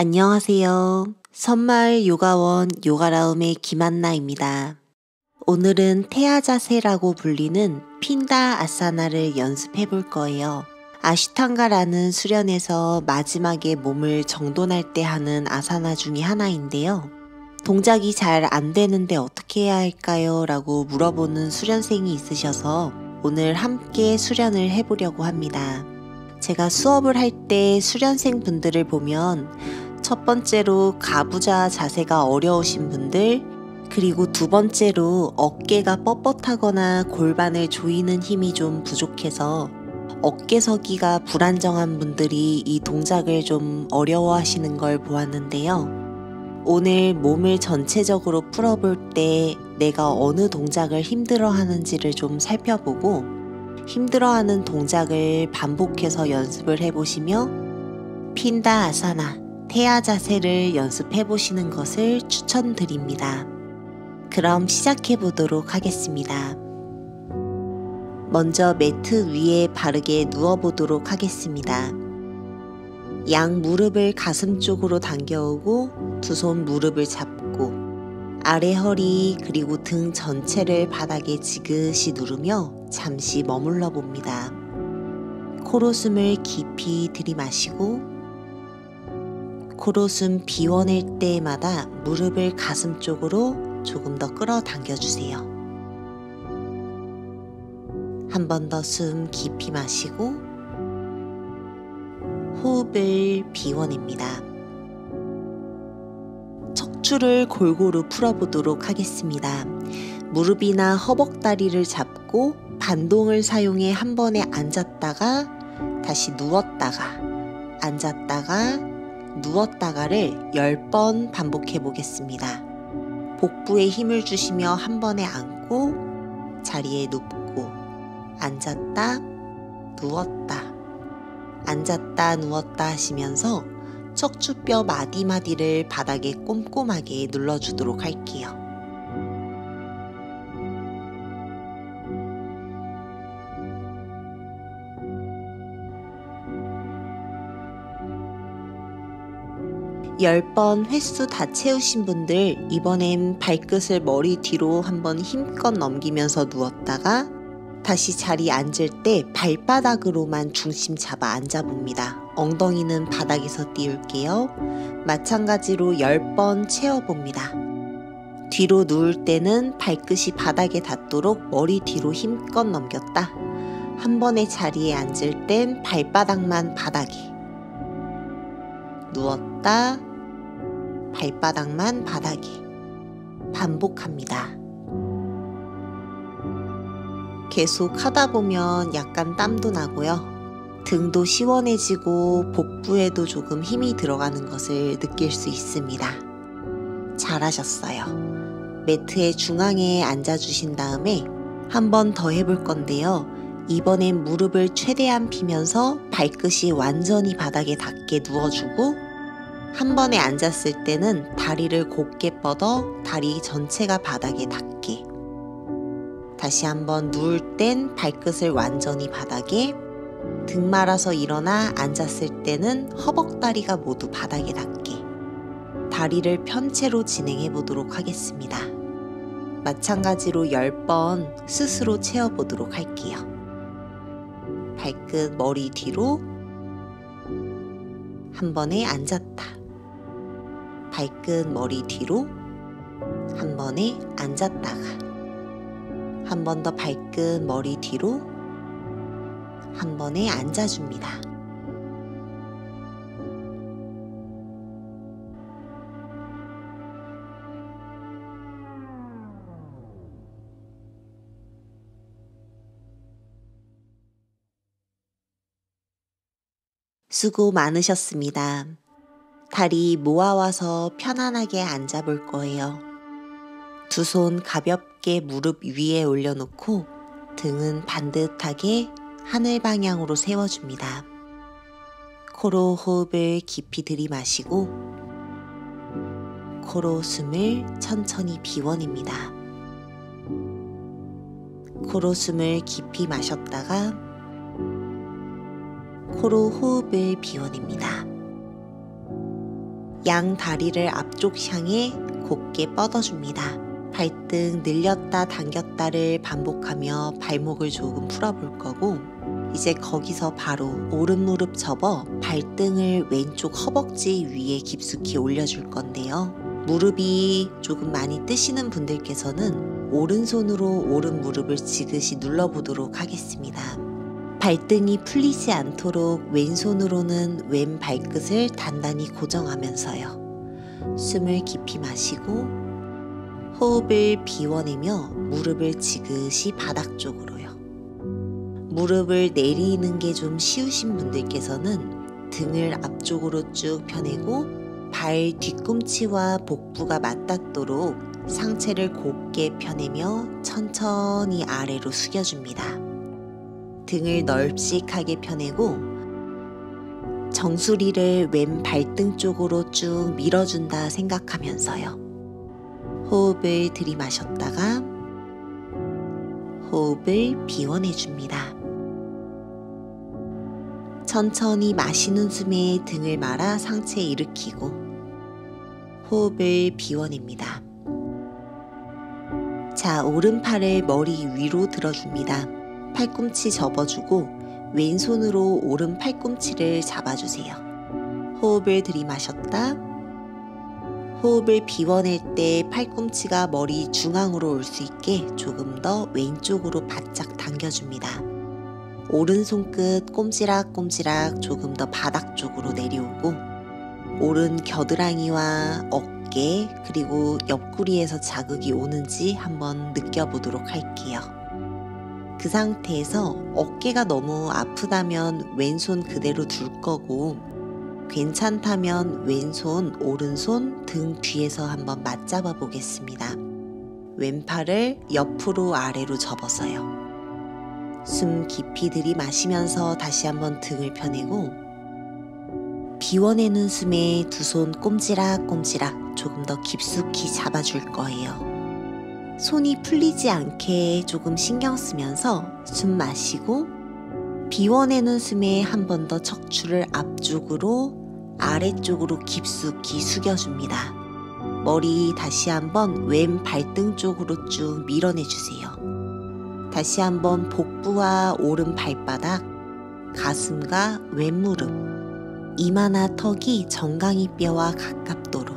안녕하세요. 섬마을 요가원 요가라움의 김한나입니다. 오늘은 태아 자세라고 불리는 핀다 아사나를 연습해 볼 거예요. 아시탄가라는 수련에서 마지막에 몸을 정돈할 때 하는 아사나 중에 하나인데요. 동작이 잘 안 되는데 어떻게 해야 할까요? 라고 물어보는 수련생이 있으셔서 오늘 함께 수련을 해보려고 합니다. 제가 수업을 할 때 수련생 분들을 보면 첫 번째로 가부좌 자세가 어려우신 분들, 그리고 두 번째로 어깨가 뻣뻣하거나 골반을 조이는 힘이 좀 부족해서 어깨 서기가 불안정한 분들이 이 동작을 좀 어려워하시는 걸 보았는데요. 오늘 몸을 전체적으로 풀어볼 때 내가 어느 동작을 힘들어 하는지를 좀 살펴보고 힘들어하는 동작을 반복해서 연습을 해보시며 핀다 아사나, 태아 자세를 연습해 보시는 것을 추천드립니다. 그럼 시작해 보도록 하겠습니다. 먼저 매트 위에 바르게 누워 보도록 하겠습니다. 양 무릎을 가슴 쪽으로 당겨오고 두 손 무릎을 잡고 아래 허리 그리고 등 전체를 바닥에 지그시 누르며 잠시 머물러 봅니다. 코로 숨을 깊이 들이마시고 코로 숨 비워낼 때마다 무릎을 가슴 쪽으로 조금 더 끌어당겨 주세요. 한 번 더 숨 깊이 마시고 호흡을 비워냅니다. 척추를 골고루 풀어보도록 하겠습니다. 무릎이나 허벅다리를 잡고 반동을 사용해 한 번에 앉았다가 다시 누웠다가 앉았다가 누웠다가를 10번 반복해 보겠습니다. 복부에 힘을 주시며 한 번에 앉고 자리에 눕고 앉았다 누웠다 앉았다 누웠다 하시면서 척추뼈 마디마디를 바닥에 꼼꼼하게 눌러주도록 할게요. 열 번 횟수 다 채우신 분들 이번엔 발끝을 머리 뒤로 한번 힘껏 넘기면서 누웠다가 다시 자리에 앉을 때 발바닥으로만 중심 잡아 앉아봅니다. 엉덩이는 바닥에서 띄울게요. 마찬가지로 10번 채워봅니다. 뒤로 누울 때는 발끝이 바닥에 닿도록 머리 뒤로 힘껏 넘겼다. 한 번에 자리에 앉을 땐 발바닥만 바닥에 누웠다 발바닥만 바닥에 반복합니다. 계속 하다 보면 약간 땀도 나고요. 등도 시원해지고 복부에도 조금 힘이 들어가는 것을 느낄 수 있습니다. 잘하셨어요. 매트의 중앙에 앉아주신 다음에 한 번 더 해볼 건데요. 이번엔 무릎을 최대한 펴면서 발끝이 완전히 바닥에 닿게 누워주고 한 번에 앉았을 때는 다리를 곧게 뻗어 다리 전체가 바닥에 닿게 다시 한번 누울 땐 발끝을 완전히 바닥에 등 말아서 일어나 앉았을 때는 허벅다리가 모두 바닥에 닿게 다리를 편 채로 진행해 보도록 하겠습니다. 마찬가지로 10번 스스로 채워보도록 할게요. 발끝 머리 뒤로 한 번에 앉았다. 발끝 머리 뒤로 한 번에 앉았다가 한 번 더 발끝 머리 뒤로 한 번에 앉아줍니다. 수고 많으셨습니다. 다리 모아와서 편안하게 앉아볼 거예요. 두 손 가볍게 무릎 위에 올려놓고 등은 반듯하게 하늘 방향으로 세워줍니다. 코로 호흡을 깊이 들이마시고 코로 숨을 천천히 비워냅니다. 코로 숨을 깊이 마셨다가 코로 호흡을 비워냅니다. 양 다리를 앞쪽 향해 곧게 뻗어줍니다. 발등 늘렸다 당겼다를 반복하며 발목을 조금 풀어볼 거고, 이제 거기서 바로 오른 무릎 접어 발등을 왼쪽 허벅지 위에 깊숙이 올려줄 건데요. 무릎이 조금 많이 뜨시는 분들께서는 오른손으로 오른 무릎을 지그시 눌러보도록 하겠습니다. 발등이 풀리지 않도록 왼손으로는 왼 발끝을 단단히 고정하면서요. 숨을 깊이 마시고 호흡을 비워내며 무릎을 지그시 바닥 쪽으로요. 무릎을 내리는 게 좀 쉬우신 분들께서는 등을 앞쪽으로 쭉 펴내고 발 뒤꿈치와 복부가 맞닿도록 상체를 곧게 펴내며 천천히 아래로 숙여줍니다. 등을 널찍하게 펴내고 정수리를 왼 발등 쪽으로 쭉 밀어준다 생각하면서요. 호흡을 들이마셨다가 호흡을 비워내줍니다. 천천히 마시는 숨에 등을 말아 상체 일으키고 호흡을 비워냅니다. 자, 오른팔을 머리 위로 들어줍니다. 팔꿈치 접어주고 왼손으로 오른 팔꿈치를 잡아주세요. 호흡을 들이마셨다. 호흡을 비워낼 때 팔꿈치가 머리 중앙으로 올 수 있게 조금 더 왼쪽으로 바짝 당겨줍니다. 오른손 끝 꼼지락꼼지락 조금 더 바닥 쪽으로 내려오고, 오른 겨드랑이와 어깨 그리고 옆구리에서 자극이 오는지 한번 느껴보도록 할게요. 그 상태에서 어깨가 너무 아프다면 왼손 그대로 둘 거고, 괜찮다면 왼손, 오른손 등 뒤에서 한번 맞잡아 보겠습니다. 왼팔을 옆으로 아래로 접어서요. 숨 깊이 들이마시면서 다시 한번 등을 펴내고, 비워내는 숨에 두 손 꼼지락꼼지락 조금 더 깊숙이 잡아줄 거예요. 손이 풀리지 않게 조금 신경 쓰면서 숨 마시고, 비워내는 숨에 한 번 더 척추를 앞쪽으로 아래쪽으로 깊숙이 숙여줍니다. 머리 다시 한번 왼 발등 쪽으로 쭉 밀어내주세요. 다시 한번 복부와 오른 발바닥, 가슴과 왼무릎, 이마나 턱이 정강이 뼈와 가깝도록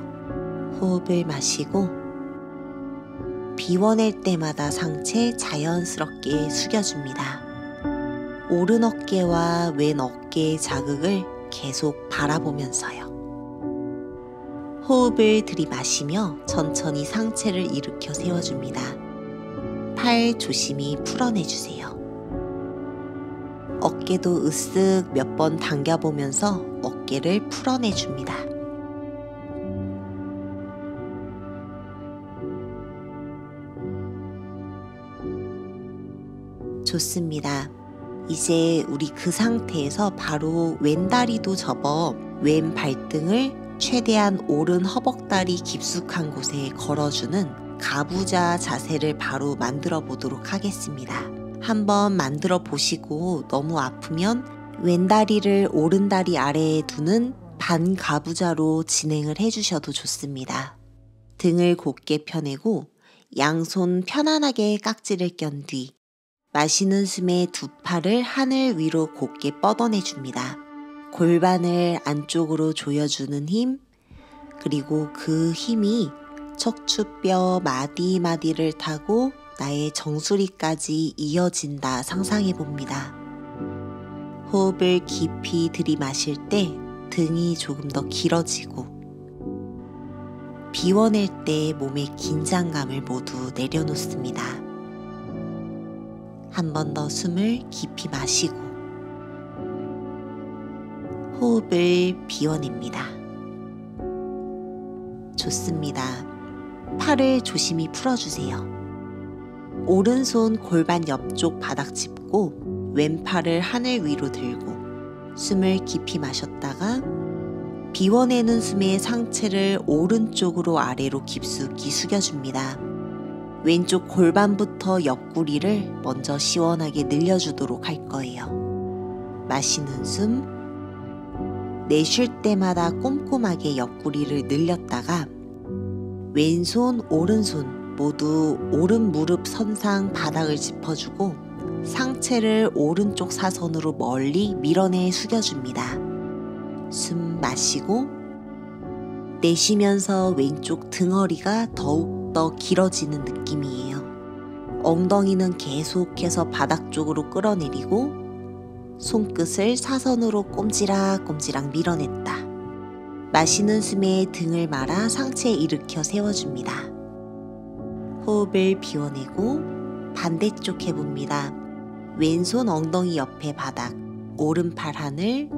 호흡을 마시고, 비워낼 때마다 상체 자연스럽게 숙여줍니다. 오른 어깨와 왼 어깨의 자극을 계속 바라보면서요. 호흡을 들이마시며 천천히 상체를 일으켜 세워줍니다. 팔 조심히 풀어내주세요. 어깨도 으쓱 몇 번 당겨보면서 어깨를 풀어내줍니다. 좋습니다. 이제 우리 그 상태에서 바로 왼다리도 접어 왼 발등을 최대한 오른 허벅다리 깊숙한 곳에 걸어주는 가부좌 자세를 바로 만들어 보도록 하겠습니다. 한번 만들어 보시고 너무 아프면 왼다리를 오른다리 아래에 두는 반가부좌로 진행을 해주셔도 좋습니다. 등을 곧게 펴내고 양손 편안하게 깍지를 껴 뒤 마시는 숨에 두 팔을 하늘 위로 곧게 뻗어내줍니다. 골반을 안쪽으로 조여주는 힘, 그리고 그 힘이 척추뼈 마디마디를 타고 나의 정수리까지 이어진다 상상해봅니다. 호흡을 깊이 들이마실 때 등이 조금 더 길어지고, 비워낼 때 몸의 긴장감을 모두 내려놓습니다. 한 번 더 숨을 깊이 마시고 호흡을 비워냅니다. 좋습니다. 팔을 조심히 풀어주세요. 오른손 골반 옆쪽 바닥 짚고 왼팔을 하늘 위로 들고 숨을 깊이 마셨다가 비워내는 숨에 상체를 오른쪽으로 아래로 깊숙이 숙여줍니다. 왼쪽 골반부터 옆구리를 먼저 시원하게 늘려주도록 할 거예요. 마시는 숨, 내쉴 때마다 꼼꼼하게 옆구리를 늘렸다가 왼손, 오른손 모두 오른 무릎 선상 바닥을 짚어주고 상체를 오른쪽 사선으로 멀리 밀어내 숙여줍니다. 숨 마시고 내쉬면서 왼쪽 등허리가 더욱더 길어지는 느낌이에요. 엉덩이는 계속해서 바닥 쪽으로 끌어내리고 손끝을 사선으로 꼼지락꼼지락 밀어냈다. 마시는 숨에 등을 말아 상체 일으켜 세워줍니다. 호흡을 비워내고 반대쪽 해봅니다. 왼손 엉덩이 옆에 바닥, 오른팔 하늘,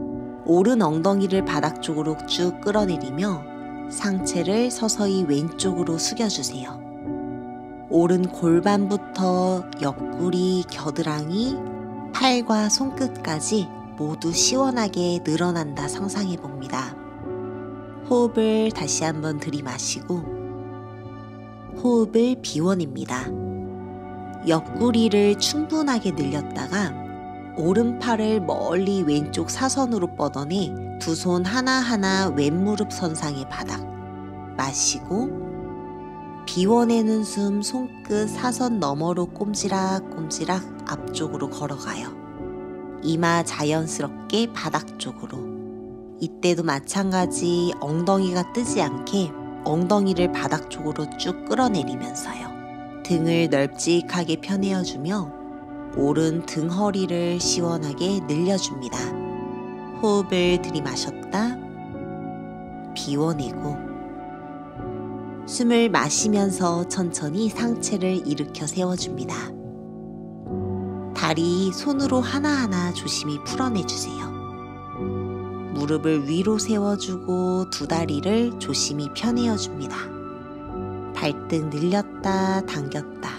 오른 엉덩이를 바닥 쪽으로 쭉 끌어내리며 상체를 서서히 왼쪽으로 숙여주세요. 오른 골반부터 옆구리, 겨드랑이, 팔과 손끝까지 모두 시원하게 늘어난다 상상해봅니다. 호흡을 다시 한번 들이마시고 호흡을 비워냅니다. 옆구리를 충분하게 늘렸다가 오른팔을 멀리 왼쪽 사선으로 뻗어내 두 손 하나하나 왼무릎 선상의 바닥 마시고 비워내는 숨 손끝 사선 너머로 꼼지락꼼지락 앞쪽으로 걸어가요. 이마 자연스럽게 바닥 쪽으로. 이때도 마찬가지 엉덩이가 뜨지 않게 엉덩이를 바닥 쪽으로 쭉 끌어내리면서요. 등을 널찍하게 펴내어주며 오른 등허리를 시원하게 늘려줍니다. 호흡을 들이마셨다 비워내고 숨을 마시면서 천천히 상체를 일으켜 세워줍니다. 다리 손으로 하나하나 조심히 풀어내주세요. 무릎을 위로 세워주고 두 다리를 조심히 펴내어줍니다. 발등 늘렸다 당겼다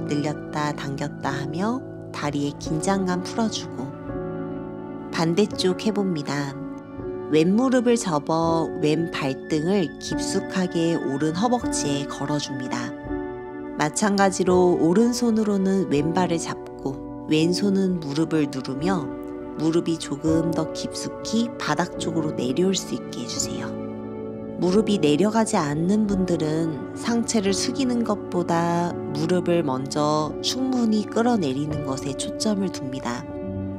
늘렸다 당겼다 하며 다리의 긴장감 풀어주고 반대쪽 해봅니다. 왼무릎을 접어 왼 발등을 깊숙하게 오른 허벅지에 걸어줍니다. 마찬가지로 오른손으로는 왼발을 잡고 왼손은 무릎을 누르며 무릎이 조금 더 깊숙이 바닥 쪽으로 내려올 수 있게 해주세요. 무릎이 내려가지 않는 분들은 상체를 숙이는 것보다 무릎을 먼저 충분히 끌어내리는 것에 초점을 둡니다.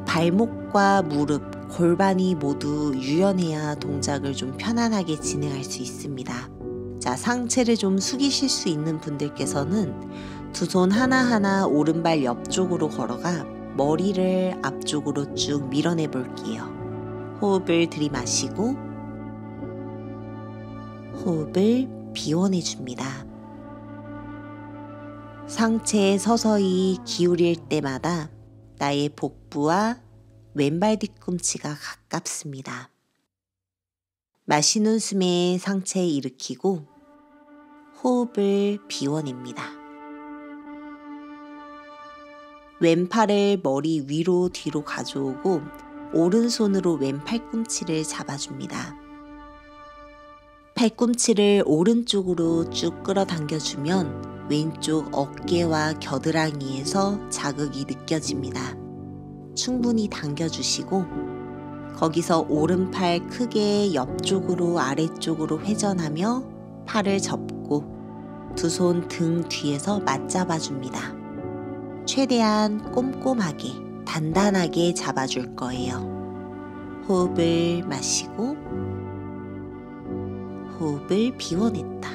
발목과 무릎, 골반이 모두 유연해야 동작을 좀 편안하게 진행할 수 있습니다. 자, 상체를 좀 숙이실 수 있는 분들께서는 두 손 하나하나 오른발 옆쪽으로 걸어가 머리를 앞쪽으로 쭉 밀어내 볼게요. 호흡을 들이마시고 호흡을 비워내 줍니다. 상체에 서서히 기울일 때마다 나의 복부와 왼발 뒤꿈치가 가깝습니다. 마시는 숨에 상체 일으키고 호흡을 비워냅니다. 왼팔을 머리 위로 뒤로 가져오고 오른손으로 왼 팔꿈치를 잡아줍니다. 팔꿈치를 오른쪽으로 쭉 끌어당겨주면 왼쪽 어깨와 겨드랑이에서 자극이 느껴집니다. 충분히 당겨주시고 거기서 오른팔 크게 옆쪽으로 아래쪽으로 회전하며 팔을 접고 두 손 등 뒤에서 맞잡아줍니다. 최대한 꼼꼼하게 단단하게 잡아줄 거예요. 호흡을 마시고 호흡을 비워냈다.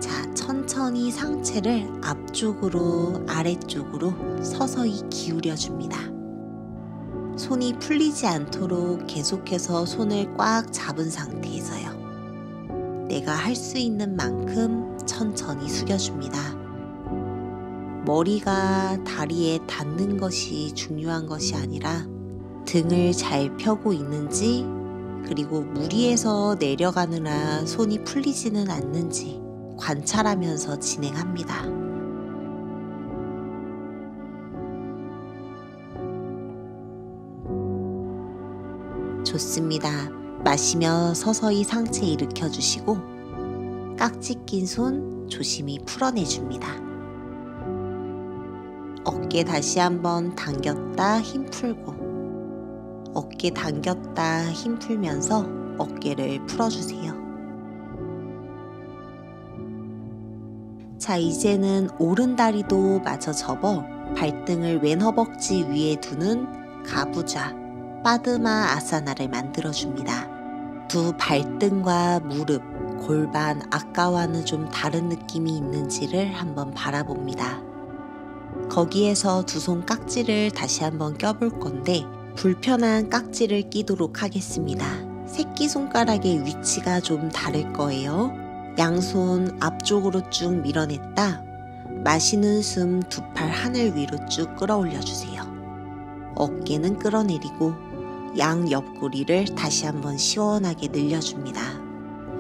자, 천천히 상체를 앞쪽으로 아래쪽으로 서서히 기울여줍니다. 손이 풀리지 않도록 계속해서 손을 꽉 잡은 상태에서요. 내가 할 수 있는 만큼 천천히 숙여줍니다. 머리가 다리에 닿는 것이 중요한 것이 아니라 등을 잘 펴고 있는지 그리고 무리해서 내려가느라 손이 풀리지는 않는지 관찰하면서 진행합니다. 좋습니다. 마시며 서서히 상체 일으켜주시고 깍지 낀 손 조심히 풀어내줍니다. 어깨 다시 한번 당겼다 힘 풀고 어깨 당겼다 힘 풀면서 어깨를 풀어주세요. 자, 이제는 오른 다리도 마저 접어 발등을 왼 허벅지 위에 두는 가부좌, 빠드마 아사나를 만들어줍니다. 두 발등과 무릎, 골반, 아까와는 좀 다른 느낌이 있는지를 한번 바라봅니다. 거기에서 두 손 깍지를 다시 한번 껴볼 건데 불편한 깍지를 끼도록 하겠습니다. 새끼손가락의 위치가 좀 다를 거예요. 양손 앞쪽으로 쭉 밀어냈다 마시는 숨 두 팔 하늘 위로 쭉 끌어올려 주세요. 어깨는 끌어내리고 양 옆구리를 다시 한번 시원하게 늘려줍니다.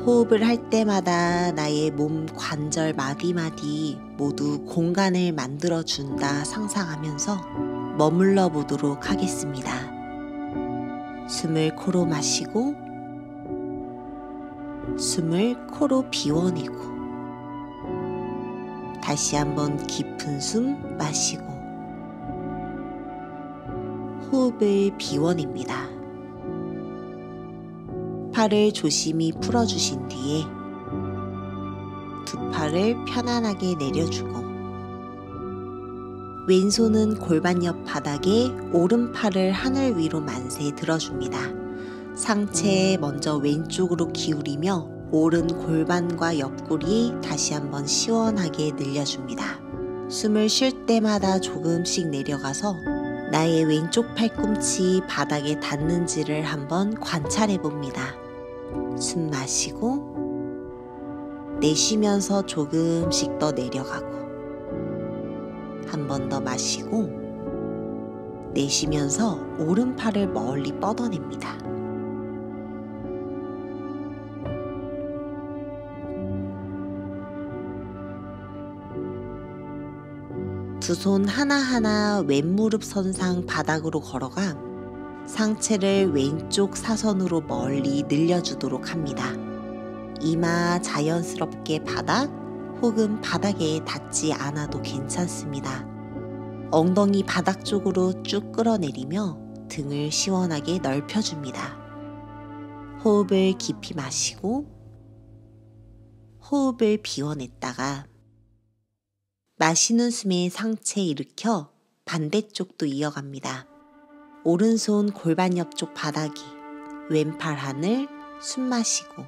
호흡을 할 때마다 나의 몸 관절 마디마디 모두 공간을 만들어준다 상상하면서 머물러 보도록 하겠습니다. 숨을 코로 마시고 숨을 코로 비워내고 다시 한번 깊은 숨 마시고 호흡을 비워냅니다. 팔을 조심히 풀어주신 뒤에 두 팔을 편안하게 내려주고 왼손은 골반 옆 바닥에 오른팔을 하늘 위로 만세 들어줍니다. 상체 먼저 왼쪽으로 기울이며 오른 골반과 옆구리 다시 한번 시원하게 늘려줍니다. 숨을 쉴 때마다 조금씩 내려가서 나의 왼쪽 팔꿈치 바닥에 닿는지를 한번 관찰해 봅니다. 숨 마시고 내쉬면서 조금씩 더 내려가고 한 번 더 마시고 내쉬면서 오른팔을 멀리 뻗어냅니다. 두 손 하나하나 왼무릎 선상 바닥으로 걸어가 상체를 왼쪽 사선으로 멀리 늘려주도록 합니다. 이마 자연스럽게 바닥 혹은 바닥에 닿지 않아도 괜찮습니다. 엉덩이 바닥 쪽으로 쭉 끌어내리며 등을 시원하게 넓혀줍니다. 호흡을 깊이 마시고 호흡을 비워냈다가 마시는 숨에 상체 일으켜 반대쪽도 이어갑니다. 오른손 골반 옆쪽 바닥이 왼팔 하늘 숨 마시고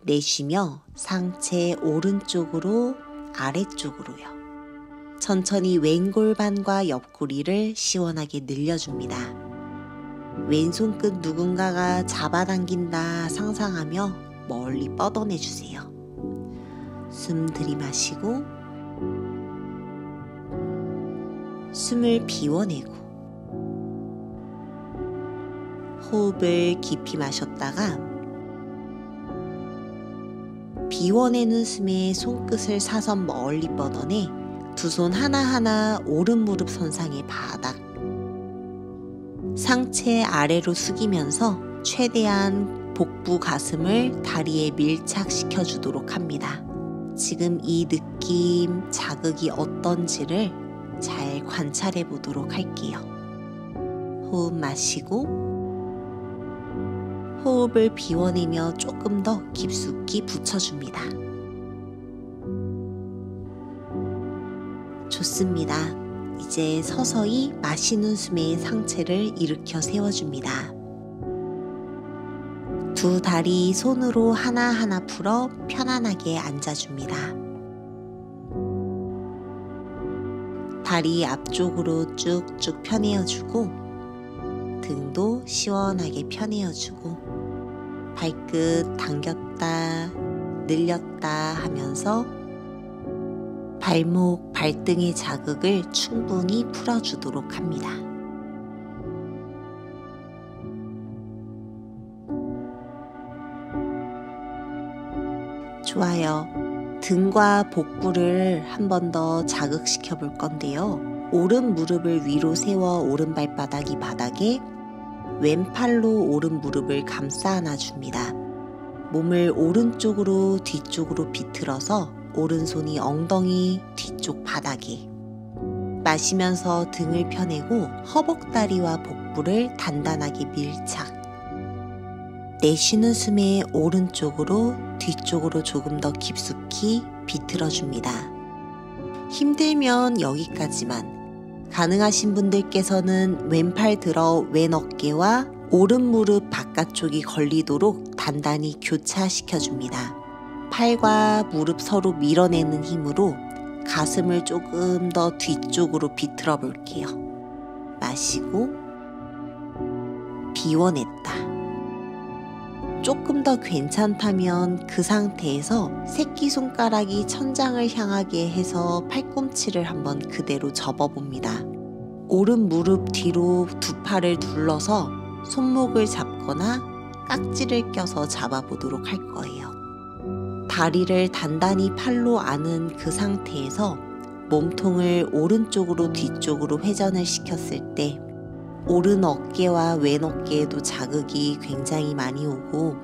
내쉬며 상체 오른쪽으로 아래쪽으로요. 천천히 왼 골반과 옆구리를 시원하게 늘려줍니다. 왼손 끝 누군가가 잡아당긴다 상상하며 멀리 뻗어내주세요. 숨 들이마시고 숨을 비워내고 호흡을 깊이 마셨다가 비워내는 숨에 손끝을 사선 멀리 뻗어내 두 손 하나하나 오른 무릎 선상의 바닥 상체 아래로 숙이면서 최대한 복부 가슴을 다리에 밀착시켜 주도록 합니다. 지금 이 느낌, 자극이 어떤지를 잘 관찰해 보도록 할게요. 호흡 마시고 호흡을 비워내며 조금 더 깊숙이 붙여줍니다. 좋습니다. 이제 서서히 마시는 숨에 상체를 일으켜 세워줍니다. 두 다리 손으로 하나하나 풀어 편안하게 앉아줍니다. 다리 앞쪽으로 쭉쭉 펴내어주고 등도 시원하게 펴내어주고 발끝 당겼다 늘렸다 하면서 발목, 발등의 자극을 충분히 풀어주도록 합니다. 좋아요. 등과 복부를 한 번 더 자극시켜 볼 건데요. 오른 무릎을 위로 세워 오른 발바닥이 바닥에 왼팔로 오른 무릎을 감싸 안아줍니다. 몸을 오른쪽으로 뒤쪽으로 비틀어서 오른손이 엉덩이 뒤쪽 바닥에 마시면서 등을 펴내고 허벅다리와 복부 복부를 단단하게 밀착. 내쉬는 숨에 오른쪽으로 뒤쪽으로 조금 더 깊숙이 비틀어줍니다. 힘들면 여기까지만. 가능하신 분들께서는 왼팔 들어 왼 어깨와 오른 무릎 바깥쪽이 걸리도록 단단히 교차시켜줍니다. 팔과 무릎 서로 밀어내는 힘으로 가슴을 조금 더 뒤쪽으로 비틀어 볼게요. 마시고 비워냈다. 조금 더 괜찮다면 그 상태에서 새끼손가락이 천장을 향하게 해서 팔꿈치를 한번 그대로 접어봅니다. 오른 무릎 뒤로 두 팔을 둘러서 손목을 잡거나 깍지를 껴서 잡아보도록 할 거예요. 다리를 단단히 팔로 안은 그 상태에서 몸통을 오른쪽으로 뒤쪽으로 회전을 시켰을 때 오른 어깨와 왼 어깨에도 자극이 굉장히 많이 오고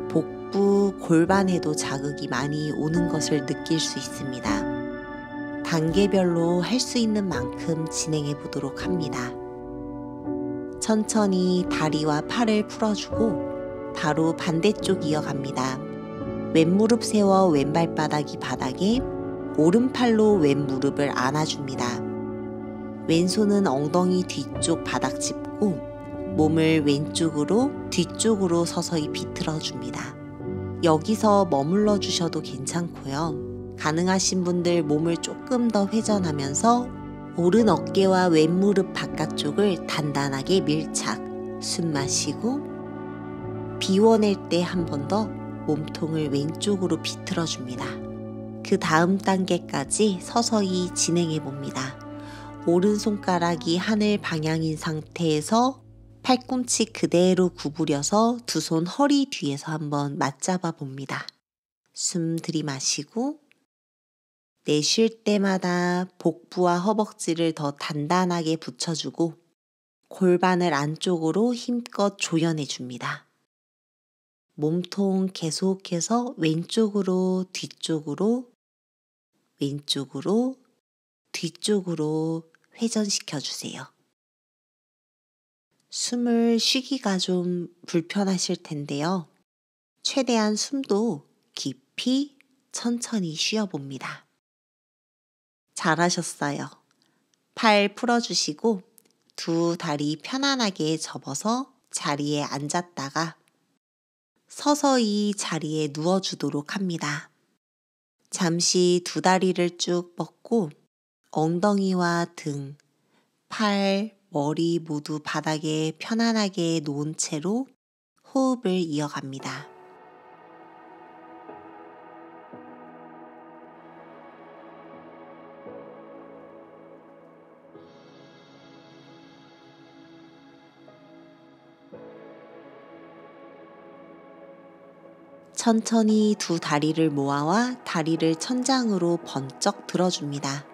복부, 골반에도 자극이 많이 오는 것을 느낄 수 있습니다. 단계별로 할 수 있는 만큼 진행해 보도록 합니다. 천천히 다리와 팔을 풀어주고 바로 반대쪽 이어갑니다. 왼무릎 세워 왼발바닥이 바닥에 오른팔로 왼무릎을 안아줍니다. 왼손은 엉덩이 뒤쪽 바닥 짚고 몸을 왼쪽으로 뒤쪽으로 서서히 비틀어줍니다. 여기서 머물러 주셔도 괜찮고요. 가능하신 분들 몸을 조금 더 회전하면서 오른 어깨와 왼무릎 바깥쪽을 단단하게 밀착. 숨 마시고 비워낼 때 한 번 더 몸통을 왼쪽으로 비틀어줍니다. 그 다음 단계까지 서서히 진행해 봅니다. 오른손가락이 하늘 방향인 상태에서 팔꿈치 그대로 구부려서 두 손 허리 뒤에서 한번 맞잡아 봅니다. 숨 들이마시고 내쉴 때마다 복부와 허벅지를 더 단단하게 붙여주고 골반을 안쪽으로 힘껏 조여내 줍니다. 몸통 계속해서 왼쪽으로 뒤쪽으로 왼쪽으로 뒤쪽으로 회전시켜 주세요. 숨을 쉬기가 좀 불편하실 텐데요. 최대한 숨도 깊이 천천히 쉬어봅니다. 잘하셨어요. 팔 풀어주시고 두 다리 편안하게 접어서 자리에 앉았다가 서서히 자리에 누워주도록 합니다. 잠시 두 다리를 쭉 뻗고 엉덩이와 등, 팔, 머리 모두 바닥에 편안하게 놓은 채로 호흡을 이어갑니다. 천천히 두 다리를 모아와 다리를 천장으로 번쩍 들어줍니다.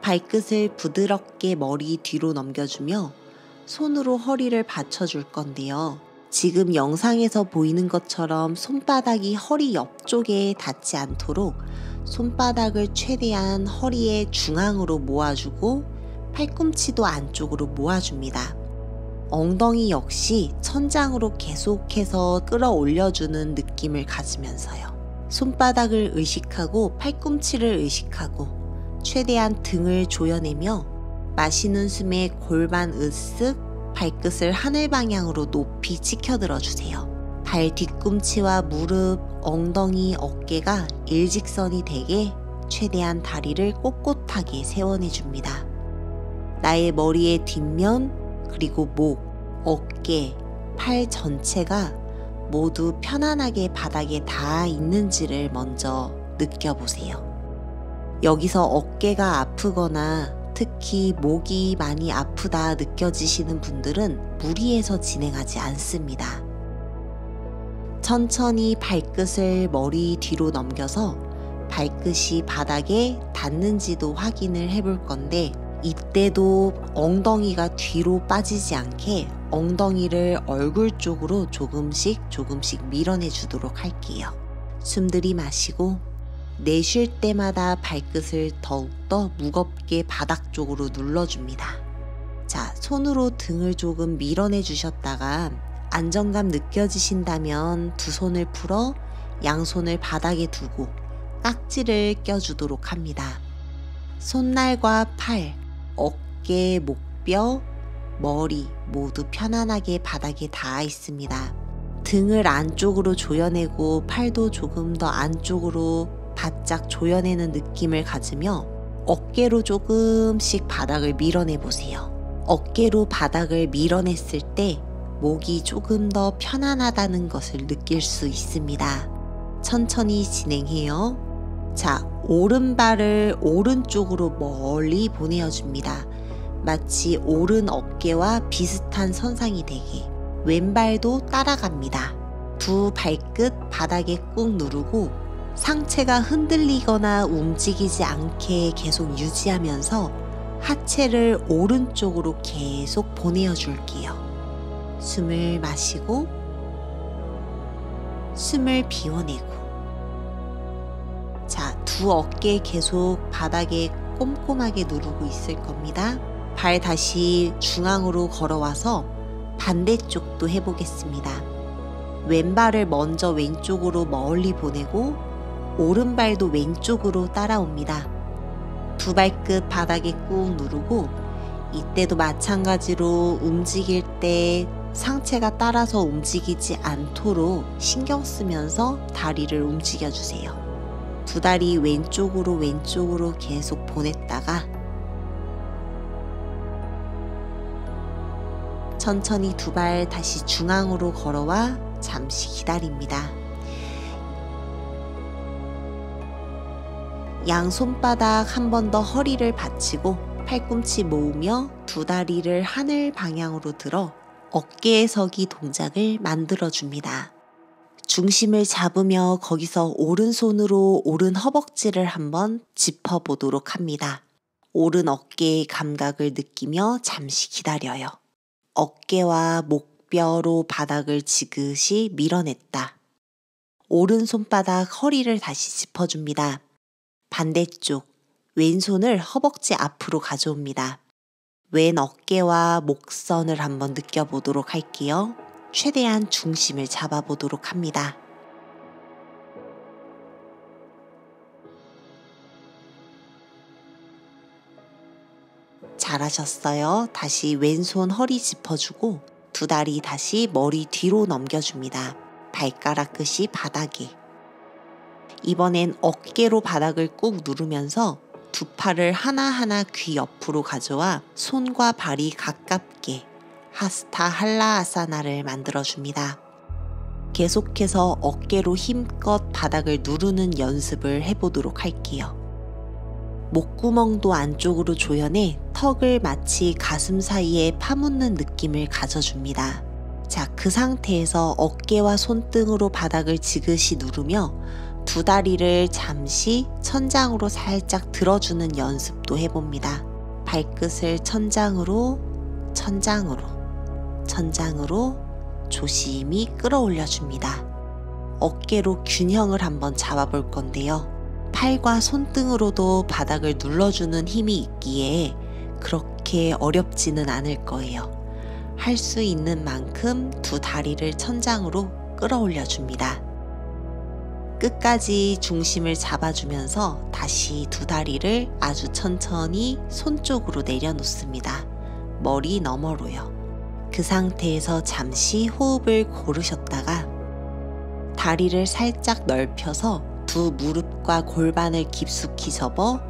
발끝을 부드럽게 머리 뒤로 넘겨주며 손으로 허리를 받쳐줄 건데요. 지금 영상에서 보이는 것처럼 손바닥이 허리 옆쪽에 닿지 않도록 손바닥을 최대한 허리의 중앙으로 모아주고 팔꿈치도 안쪽으로 모아줍니다. 엉덩이 역시 천장으로 계속해서 끌어올려주는 느낌을 가지면서요. 손바닥을 의식하고 팔꿈치를 의식하고 최대한 등을 조여내며 마시는 숨에 골반 으쓱 발끝을 하늘 방향으로 높이 치켜들어 주세요. 발 뒤꿈치와 무릎, 엉덩이, 어깨가 일직선이 되게 최대한 다리를 꼿꼿하게 세워내줍니다. 나의 머리의 뒷면 그리고 목, 어깨, 팔 전체가 모두 편안하게 바닥에 닿아 있는지를 먼저 느껴보세요. 여기서 어깨가 아프거나 특히 목이 많이 아프다 느껴지시는 분들은 무리해서 진행하지 않습니다. 천천히 발끝을 머리 뒤로 넘겨서 발끝이 바닥에 닿는지도 확인을 해볼 건데 이때도 엉덩이가 뒤로 빠지지 않게 엉덩이를 얼굴 쪽으로 조금씩 밀어내 주도록 할게요. 숨 들이마시고 내쉴 때마다 발끝을 더욱더 무겁게 바닥 쪽으로 눌러줍니다. 자, 손으로 등을 조금 밀어내 주셨다가 안정감 느껴지신다면 두 손을 풀어 양손을 바닥에 두고 깍지를 껴주도록 합니다. 손날과 팔, 어깨, 목뼈, 머리 모두 편안하게 바닥에 닿아 있습니다. 등을 안쪽으로 조여내고 팔도 조금 더 안쪽으로 바짝 조여내는 느낌을 가지며 어깨로 조금씩 바닥을 밀어내 보세요. 어깨로 바닥을 밀어냈을 때 목이 조금 더 편안하다는 것을 느낄 수 있습니다. 천천히 진행해요. 자, 오른발을 오른쪽으로 멀리 보내어줍니다. 마치 오른 어깨와 비슷한 선상이 되게. 왼발도 따라갑니다. 두 발끝 바닥에 꾹 누르고 상체가 흔들리거나 움직이지 않게 계속 유지하면서 하체를 오른쪽으로 계속 보내어 줄게요. 숨을 마시고 숨을 비워내고. 자, 두 어깨 계속 바닥에 꼼꼼하게 누르고 있을 겁니다. 발 다시 중앙으로 걸어와서 반대쪽도 해보겠습니다. 왼발을 먼저 왼쪽으로 멀리 보내고 오른발도 왼쪽으로 따라옵니다. 두 발끝 바닥에 꾹 누르고 이때도 마찬가지로 움직일 때 상체가 따라서 움직이지 않도록 신경 쓰면서 다리를 움직여 주세요. 두 다리 왼쪽으로 계속 보냈다가 천천히 두 발 다시 중앙으로 걸어와 잠시 기다립니다. 양손바닥 한 번 더 허리를 받치고 팔꿈치 모으며 두 다리를 하늘 방향으로 들어 어깨에 서기 동작을 만들어줍니다. 중심을 잡으며 거기서 오른손으로 오른 허벅지를 한번 짚어보도록 합니다. 오른 어깨의 감각을 느끼며 잠시 기다려요. 어깨와 목뼈로 바닥을 지그시 밀어냈다. 오른손바닥 허리를 다시 짚어줍니다. 반대쪽 왼손을 허벅지 앞으로 가져옵니다. 왼 어깨와 목선을 한번 느껴보도록 할게요. 최대한 중심을 잡아보도록 합니다. 잘하셨어요. 다시 왼손 허리 짚어주고 두 다리 다시 머리 뒤로 넘겨줍니다. 발가락 끝이 바닥에. 이번엔 어깨로 바닥을 꾹 누르면서 두 팔을 하나하나 귀 옆으로 가져와 손과 발이 가깝게 하스타 할라아사나를 만들어줍니다. 계속해서 어깨로 힘껏 바닥을 누르는 연습을 해보도록 할게요. 목구멍도 안쪽으로 조여내 턱을 마치 가슴 사이에 파묻는 느낌을 가져줍니다. 자, 그 상태에서 어깨와 손등으로 바닥을 지그시 누르며 두 다리를 잠시 천장으로 살짝 들어주는 연습도 해봅니다. 발끝을 천장으로 조심히 끌어올려줍니다. 어깨로 균형을 한번 잡아볼 건데요. 팔과 손등으로도 바닥을 눌러주는 힘이 있기에 그렇게 어렵지는 않을 거예요. 할 수 있는 만큼 두 다리를 천장으로 끌어올려줍니다. 끝까지 중심을 잡아주면서 다시 두 다리를 아주 천천히 손 쪽으로 내려놓습니다. 머리 너머로요. 그 상태에서 잠시 호흡을 고르셨다가 다리를 살짝 넓혀서 두 무릎과 골반을 깊숙이 접어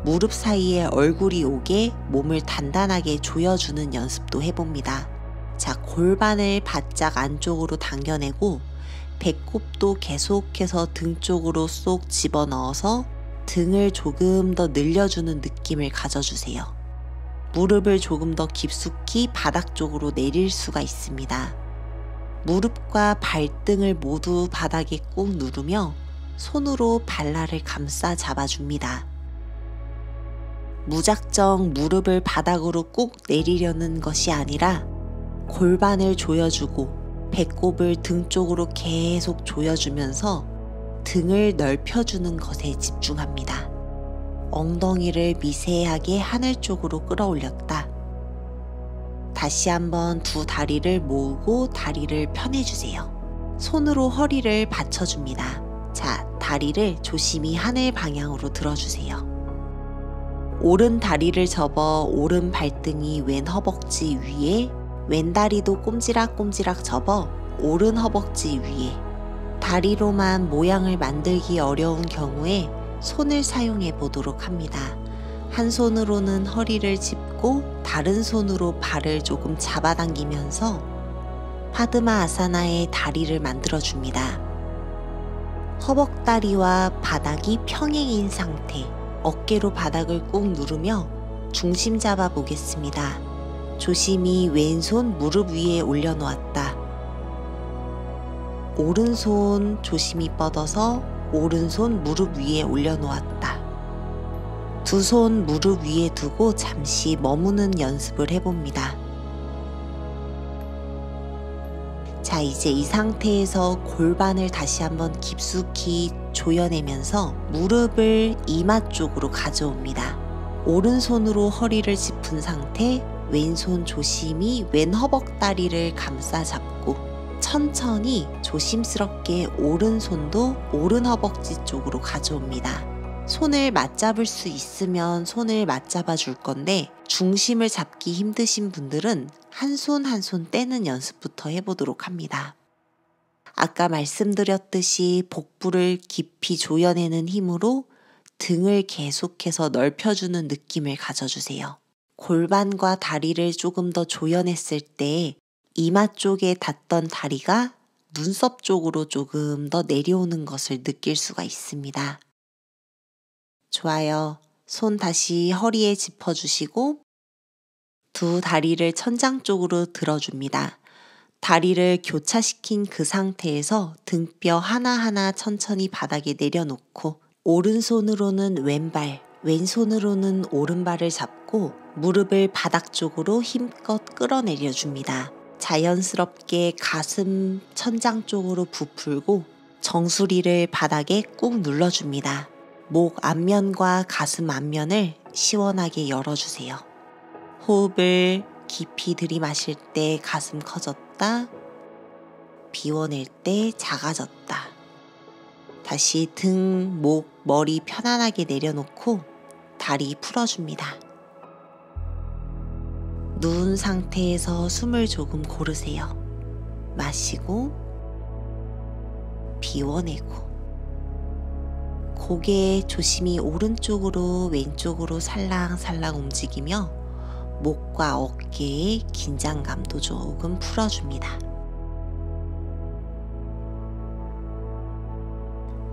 무릎 사이에 얼굴이 오게 몸을 단단하게 조여주는 연습도 해봅니다. 자, 골반을 바짝 안쪽으로 당겨내고 배꼽도 계속해서 등 쪽으로 쏙 집어넣어서 등을 조금 더 늘려주는 느낌을 가져주세요. 무릎을 조금 더 깊숙이 바닥 쪽으로 내릴 수가 있습니다. 무릎과 발등을 모두 바닥에 꾹 누르며 손으로 발날을 감싸 잡아줍니다. 무작정 무릎을 바닥으로 꾹 내리려는 것이 아니라 골반을 조여주고 배꼽을 등 쪽으로 계속 조여주면서 등을 넓혀주는 것에 엉덩이를 미세하게 하늘 쪽으로 끌어올렸다. 다시 한번 두 다리를 모으고 다리를 펴내주세요. 손으로 허리를 받쳐줍니다. 자, 다리를 조심히 하늘 방향으로 들어주세요. 오른 다리를 접어 오른 발등이 왼 허벅지 위에, 왼 다리도 꼼지락꼼지락 접어 오른 허벅지 위에. 다리로만 모양을 만들기 어려운 경우에 손을 사용해 보도록 합니다. 한 손으로는 허리를 짚고 다른 손으로 발을 조금 잡아당기면서 파드마 아사나의 다리를 만들어줍니다. 허벅다리와 바닥이 평행인 상태, 어깨로 바닥을 꾹 누르며 중심 잡아 보겠습니다. 조심히 왼손 무릎 위에 올려놓았다. 오른손 조심히 뻗어서 오른손 무릎 위에 올려놓았다. 두 손 무릎 위에 두고 잠시 머무는 연습을 해봅니다. 자, 이제 이 상태에서 골반을 다시 한번 깊숙이 조여내면서 무릎을 이마 쪽으로 가져옵니다. 오른손으로 허리를 짚은 상태, 왼손 조심히 왼 허벅다리를 감싸 잡고 천천히 조심스럽게 오른손도 오른 허벅지 쪽으로 가져옵니다. 손을 맞잡을 수 있으면 손을 맞잡아 줄 건데 중심을 잡기 힘드신 분들은 한 손 한 손 떼는 연습부터 해보도록 합니다. 아까 말씀드렸듯이 복부를 깊이 조여내는 힘으로 등을 계속해서 넓혀주는 느낌을 가져주세요. 골반과 다리를 조금 더 조여냈을 때 이마 쪽에 닿던 다리가 눈썹 쪽으로 조금 더 내려오는 것을 느낄 수가 있습니다. 좋아요. 손 다시 허리에 짚어주시고 두 다리를 천장 쪽으로 들어줍니다. 다리를 교차시킨 그 상태에서 등뼈 하나하나 천천히 바닥에 내려놓고 오른손으로는 왼발, 왼손으로는 오른발을 잡고 무릎을 바닥 쪽으로 힘껏 끌어내려줍니다. 자연스럽게 가슴 천장 쪽으로 부풀고 정수리를 바닥에 꾹 눌러줍니다. 목 앞면과 가슴 앞면을 시원하게 열어주세요. 호흡을 깊이 들이마실 때 가슴 커졌다. 비워낼 때 작아졌다. 다시 등, 목, 머리 편안하게 내려놓고 다리 풀어줍니다. 누운 상태에서 숨을 조금 고르세요. 마시고 비워내고 고개 조심히 오른쪽으로 왼쪽으로 살랑살랑 움직이며 목과 어깨의 긴장감도 조금 풀어줍니다.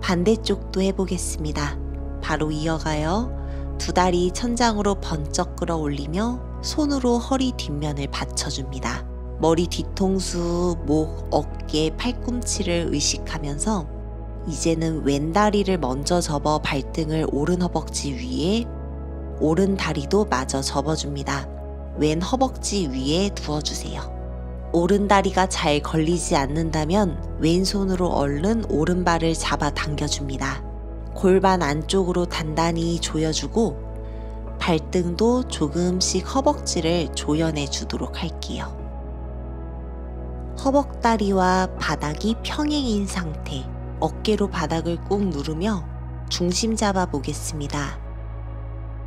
반대쪽도 해보겠습니다. 바로 이어가요. 두 다리 천장으로 번쩍 끌어올리며 손으로 허리 뒷면을 받쳐줍니다. 머리 뒤통수, 목, 어깨, 팔꿈치를 의식하면서 이제는 왼 다리를 먼저 접어 발등을 오른 허벅지 위에, 오른 다리도 마저 접어줍니다. 왼 허벅지 위에 두어주세요. 오른 다리가 잘 걸리지 않는다면 왼손으로 얼른 오른발을 잡아 당겨줍니다. 골반 안쪽으로 단단히 조여주고 발등도 조금씩 허벅지를 조여내 주도록 할게요. 허벅다리와 바닥이 평행인 상태, 어깨로 바닥을 꾹 누르며 중심 잡아 보겠습니다.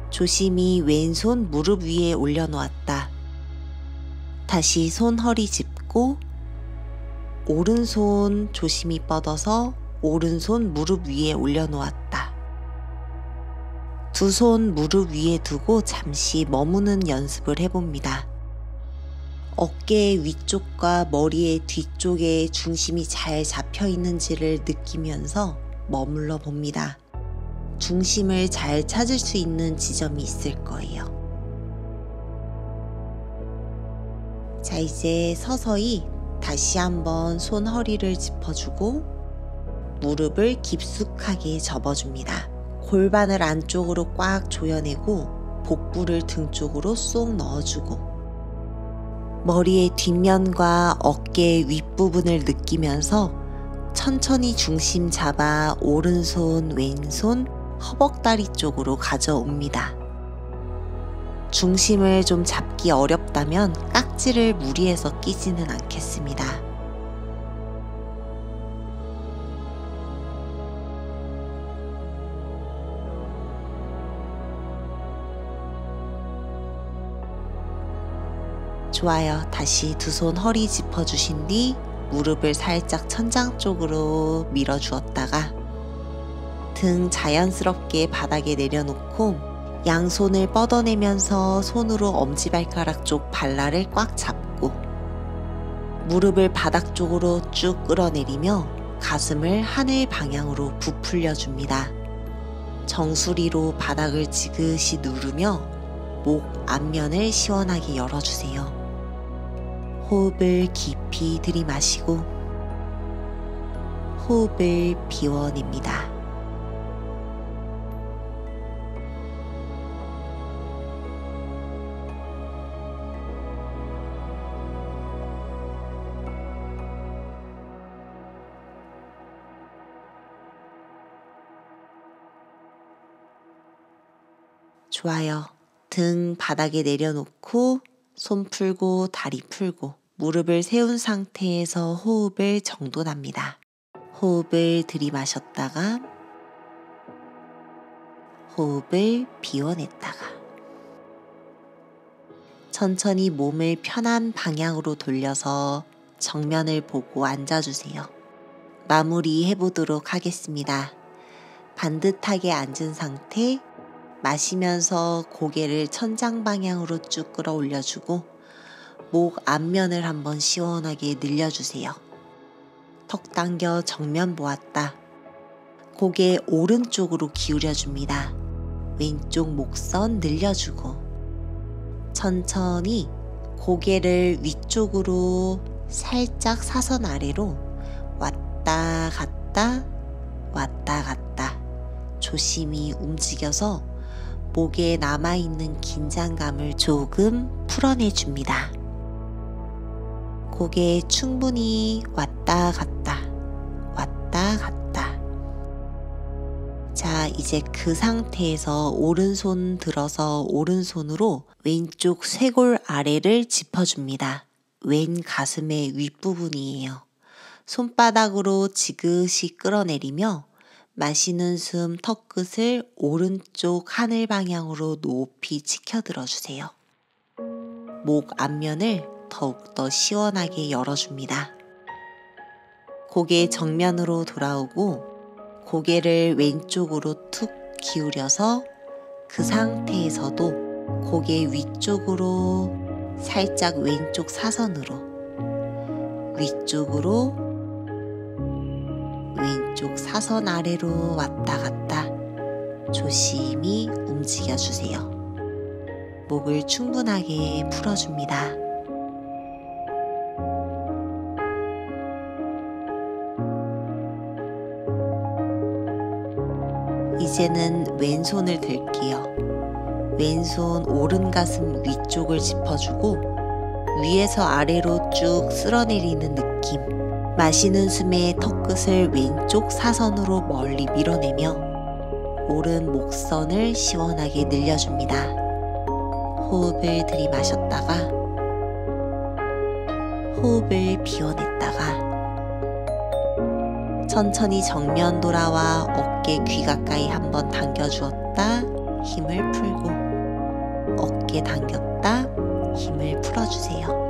조심히 왼손 무릎 위에 올려놓았다. 다시 손 허리 짚고 오른손 조심히 뻗어서 오른손 무릎 위에 올려놓았다. 두 손 무릎 위에 두고 잠시 머무는 연습을 해봅니다. 어깨의 위쪽과 머리의 뒤쪽에 중심이 잘 잡혀 있는지를 느끼면서 머물러 봅니다. 중심을 잘 찾을 수 있는 지점이 있을 거예요. 자, 이제 서서히 다시 한번 손 허리를 짚어주고 무릎을 깊숙하게 접어줍니다. 골반을 안쪽으로 꽉 조여내고 복부를 등 쪽으로 쏙 넣어주고 머리의 뒷면과 어깨의 윗부분을 느끼면서 천천히 중심 잡아 오른손, 왼손, 허벅다리 쪽으로 가져옵니다. 중심을 좀 잡기 어렵다면 깍지를 무리해서 끼지는 않겠습니다. 좋아요. 다시 두 손 허리 짚어주신 뒤 무릎을 살짝 천장 쪽으로 밀어주었다가 등 자연스럽게 바닥에 내려놓고 양손을 뻗어내면서 손으로 엄지발가락 쪽 발라를 꽉 잡고 무릎을 바닥 쪽으로 쭉 끌어내리며 가슴을 하늘 방향으로 부풀려 줍니다. 정수리로 바닥을 지그시 누르며 목 앞면을 시원하게 열어주세요. 호흡을 깊이 들이마시고 호흡을 비워냅니다. 좋아요. 등 바닥에 내려놓고 손 풀고 다리 풀고 무릎을 세운 상태에서 호흡을 정돈합니다. 호흡을 들이마셨다가 호흡을 비워냈다가 천천히 몸을 편한 방향으로 돌려서 정면을 보고 앉아주세요. 마무리 해보도록 하겠습니다. 반듯하게 앉은 상태 마시면서 고개를 천장 방향으로 쭉 끌어올려주고 목 앞면을 한번 시원하게 늘려주세요. 턱 당겨 정면 보았다. 고개 오른쪽으로 기울여줍니다. 왼쪽 목선 늘려주고 천천히 고개를 위쪽으로 살짝 사선 아래로 왔다 갔다 왔다 갔다 조심히 움직여서 목에 남아있는 긴장감을 조금 풀어내줍니다. 고개 충분히 왔다 갔다 왔다 갔다. 자, 이제 그 상태에서 오른손 들어서 오른손으로 왼쪽 쇄골 아래를 짚어줍니다. 왼 가슴의 윗부분이에요. 손바닥으로 지그시 끌어내리며 마시는 숨 턱끝을 오른쪽 하늘 방향으로 높이 치켜들어 주세요. 목 앞면을 더욱더 시원하게 열어줍니다. 고개 정면으로 돌아오고 고개를 왼쪽으로 툭 기울여서 그 상태에서도 고개 위쪽으로 살짝 왼쪽 사선으로 위쪽으로 왼쪽 사선 아래로 왔다 갔다 조심히 움직여주세요. 목을 충분하게 풀어줍니다. 이제는 왼손을 들게요. 왼손 오른 가슴 위쪽을 짚어주고 위에서 아래로 쭉 쓸어내리는 느낌. 마시는 숨에 턱끝을 왼쪽 사선으로 멀리 밀어내며 오른 목선을 시원하게 늘려줍니다. 호흡을 들이마셨다가 호흡을 비워냈다가 천천히 정면 돌아와 어깨 귀 가까이 한번 당겨주었다 힘을 풀고 어깨 당겼다 힘을 풀어주세요.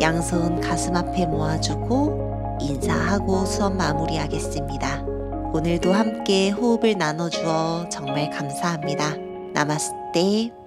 양손 가슴 앞에 모아주고 인사하고 수업 마무리하겠습니다. 오늘도 함께 호흡을 나눠주어 정말 감사합니다. 나마스테.